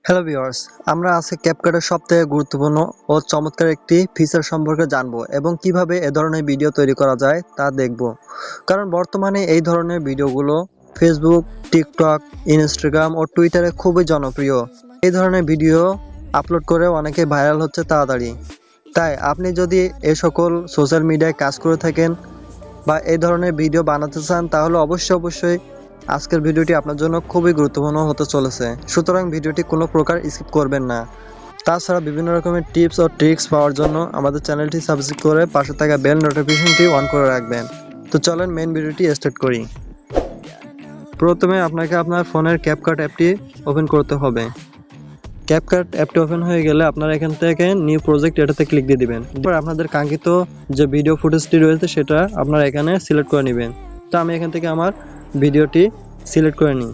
Hello viewers, আমরা আজকে ক্যাপকাটের সবথেকে গুরুত্বপূর্ণ ও চমৎকার একটি ফিচার সম্পর্কে জানবো এবং কিভাবে এ ধরনের ভিডিও তৈরি করা যায় তা দেখব। কারণ বর্তমানে এই ধরনের ভিডিওগুলো ফেসবুক, টিকটক, ইনস্টাগ্রাম ও টুইটারে খুবই জনপ্রিয়। এই ধরনের ভিডিও আপলোড করে অনেকে ভাইরাল হচ্ছে তাড়াতাড়ি। তাই আপনি যদি এ সকল সোশ্যাল মিডিয়ায় কাজ করে থাকেন বা এই ধরনের ভিডিও বানাতে চান তাহলে অবশ্যই আজকের ভিডিওটি আপনার জন্য খুবই গুরুত্বপূর্ণ হতে চলেছে। সুতরাং ভিডিওটি কোনো প্রকার স্কিপ করবেন না। তাছাড়া বিভিন্ন রকমের টিপস ও ট্রিক্স পাওয়ার জন্য আমাদের চ্যানেলটি সাবস্ক্রাইব করে পাশে থাকা বেল নোটিফিকেশনটি অন করে রাখবেন। তো চলেন মেইন ভিডিওটি স্টার্ট করি। প্রথমে আপনাকে আপনার ফোনের ক্যাপকাট অ্যাপটি ওপেন করতে হবে। ক্যাপকাট অ্যাপটি ওপেন হয়ে গেলে আপনারা এখান থেকে নিউ প্রজেক্ট এটাতে ক্লিক দিয়ে দিবেন। এরপর আপনাদের কাঙ্ক্ষিত যে ভিডিও ফুটেজটি রয়েছে সেটা আপনারা এখানে সিলেক্ট করে নেবেন। তো আমি এখান থেকে আমার ভিডিওটি সিলেক্ট করে নিই।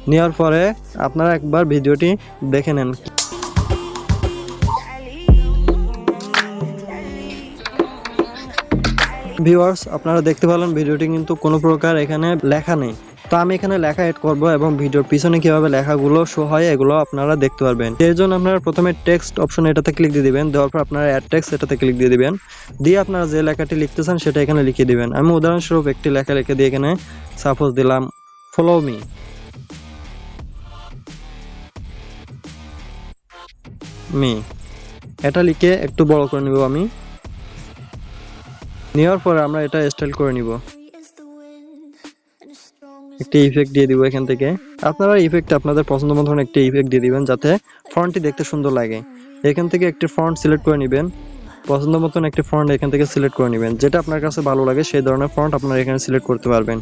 নেওয়ার পরে আপনারা একবার ভিডিওটি দেখে নেন। ভিউয়ার্স, আপনারা দেখতে পেলেন ভিডিওটি কিন্তু কোনো প্রকার এখানে লেখা নেই। তো আমি এখানে লেখা এড করব এবং ভিডিওর পিছনে কিভাবে লেখাগুলো শো হয় এগুলো আপনারা দেখতে পারবেন। এর জন্য আপনারা প্রথমে টেক্সট অপশন এটাতে ক্লিক দিয়ে দিবেন। দেওয়ার পর আপনারা অ্যাড টেক্সট এটাতে ক্লিক দিয়ে দিবেন। দিয়ে আপনারা যে লেখাটি লিখতে চান সেটা এখানে লিখে দিবেন। আমি উদাহরণস্বরূপ একটি লেখা লিখে দিয়ে এখানে সাপোজ দিলাম ফলো মি। এটা লিখে একটু বড় করে নিব আমি। নেওয়ার পর আমরা এটা স্টাইল করে নিব। একটি ইফেক্ট দিয়ে দিব এখান থেকে। আপনারা ইফেক্ট আপনাদের পছন্দ মতন একটি ইফেক্ট দিয়ে দিবেন যাতে ফন্টটি দেখতে সুন্দর লাগে। এখান থেকে একটি ফন্ট সিলেক্ট করে নেবেন। পছন্দ মতন একটি ফন্ট এখান থেকে সিলেক্ট করে নেবেন। যেটা আপনার কাছে ভালো লাগে সেই ধরনের ফন্ট আপনারা এখানে সিলেক্ট করতে পারবেন।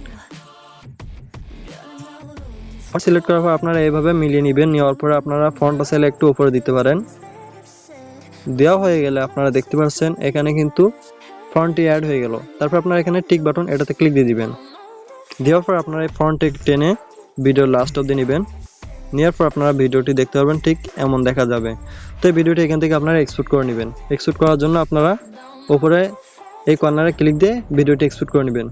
সিলেক্ট করার পর আপনারা এইভাবে মিলিয়ে নেবেন। নেওয়ার পরে আপনারা ফন্টটা চাইলে একটু উপরে দিতে পারেন। দেওয়া হয়ে গেলে আপনারা দেখতে পাচ্ছেন এখানে কিন্তু ফন্টটি অ্যাড হয়ে গেল। তারপর আপনারা এখানে টিক বাটন এটাতে ক্লিক দিয়ে দিবেন। দেওয়ার পর আপনারা এই ফন্টটি টেনে ভিডিওর লাস্ট অবধি নেবেন। নেওয়ার পর আপনারা ভিডিওটি দেখতে পারবেন ঠিক এমন দেখা যাবে। তো এই ভিডিওটি এখান থেকে আপনারা এক্সপোর্ট করে নেবেন। এক্সপোর্ট করার জন্য আপনারা উপরে এই কর্নারে ক্লিক দিয়ে ভিডিওটি এক্সপোর্ট করে নেবেন।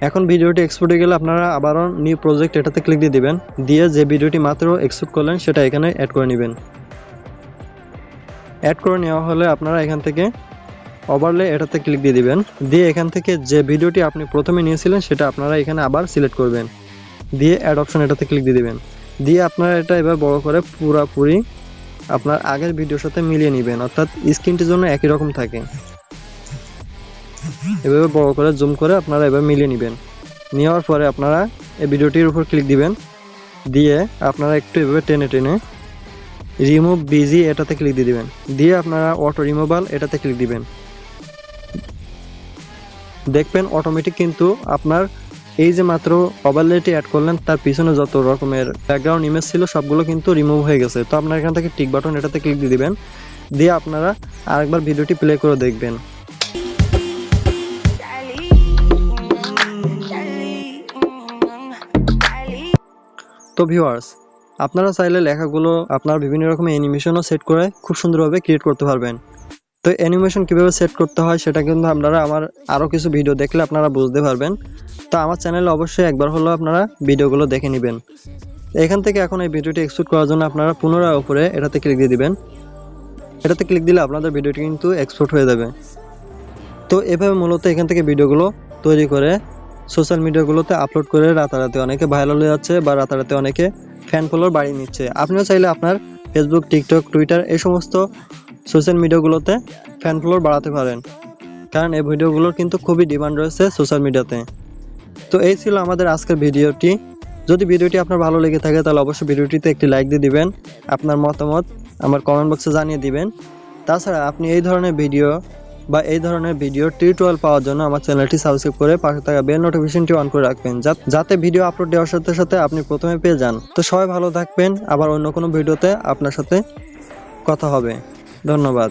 এখন ভিডিওটি এক্সপোর্ট হয়ে গেলে আপনারা আবারও নিউ প্রজেক্ট এটাতে ক্লিক দিয়ে দিবেন। দিয়ে যে ভিডিওটি মাত্র এক্সপোর্ট করলেন সেটা এখানে অ্যাড করে নেবেন। অ্যাড করে নেওয়া হলে আপনারা এখান থেকে ওভারলে এটাতে ক্লিক দিয়ে দিবেন। দিয়ে এখান থেকে যে ভিডিওটি আপনি প্রথমে নিয়েছিলেন সেটা আপনারা এখানে আবার সিলেক্ট করবেন। দিয়ে অ্যাড অপশন এটাতে ক্লিক দিয়ে দিবেন। দিয়ে আপনারা এটা এবার বড় করে পুরোপুরি আপনার আগের ভিডিওর সাথে মিলিয়ে নেবেন, অর্থাৎ স্ক্রিনটির জন্য একই রকম থাকে। এভাবে বড় করে জুম করে আপনারা এবার মিলিয়ে নেবেন। নেওয়ার পরে আপনারা এই ভিডিওটির উপর ক্লিক দিবেন। দিয়ে আপনারা একটু এভাবে টেনে টেনে রিমুভ বিজি এটাতে ক্লিক দিয়ে দিবেন। দিয়ে আপনারা অটো রিমুভাল এটাতে ক্লিক দিবেন। দেখবেন অটোমেটিক কিন্তু আপনার এই যে মাত্র ওভারলেটি অ্যাড করলেন তার পিছনে যত রকমের ব্যাকগ্রাউন্ড ইমেজ ছিল সবগুলো কিন্তু রিমুভ হয়ে গেছে। তো আপনারা এখান থেকে টিক বাটন এটাতে ক্লিক দিয়ে দিবেন। দিয়ে আপনারা আরেকবার ভিডিওটি প্লে করে দেখবেন। তো ভিউয়ার্স, আপনারা চাইলে লেখাগুলো আপনার বিভিন্ন রকমের অ্যানিমেশনও সেট করে খুব সুন্দরভাবে ক্রিয়েট করতে পারবেন। তো অ্যানিমেশন কীভাবে সেট করতে হয় সেটা কিন্তু আপনারা আমার আরও কিছু ভিডিও দেখলে আপনারা বুঝতে পারবেন। তো আমার চ্যানেলে অবশ্যই একবার হলেও আপনারা ভিডিওগুলো দেখে নেবেন। এখান থেকে এখন এই ভিডিওটি এক্সপোর্ট করার জন্য আপনারা পুনরায় উপরে এটাতে ক্লিক দিয়ে দিবেন। এটাতে ক্লিক দিলে আপনাদের ভিডিওটি কিন্তু এক্সপোর্ট হয়ে যাবে। তো এভাবে মূলত এখান থেকে ভিডিওগুলো তৈরি করে সোশ্যাল মিডিয়াগুলোতে আপলোড করে রাতারাতি অনেকে ভাইরাল হয়ে যাচ্ছে বা রাতারাতি অনেকে ফ্যান ফলোয়ার বাড়িয়ে নিচ্ছে। আপনিও চাইলে আপনার ফেসবুক, টিকটক, টুইটার এই সমস্ত সোশ্যাল মিডিয়াগুলোতে ফ্যান ফলোয়ার বাড়াতে পারেন, কারণ এই ভিডিওগুলোর কিন্তু খুবই ডিমান্ড রয়েছে সোশ্যাল মিডিয়াতে। তো এই ছিল আমাদের আজকের ভিডিওটি। যদি ভিডিওটি আপনার ভালো লেগে থাকে তাহলে অবশ্যই ভিডিওটিতে একটি লাইক দিয়ে দিবেন। আপনার মতামত আমার কমেন্ট বক্সে জানিয়ে দিবেন। তাছাড়া আপনি এই ধরনের ভিডিও বা এই ধরনের ভিডিও টিউটোরিয়াল পাওয়ার জন্য আমার চ্যানেলটি সাবস্ক্রাইব করে পাশে থাকা বেল নোটিফিকেশনটি অন করে রাখবেন, যাতে ভিডিও আপলোড দেওয়ার সাথে সাথে আপনি প্রথমে পেয়ে যান। তো সবাই ভালো থাকবেন। আবার অন্য কোনো ভিডিওতে আপনার সাথে কথা হবে। ধন্যবাদ।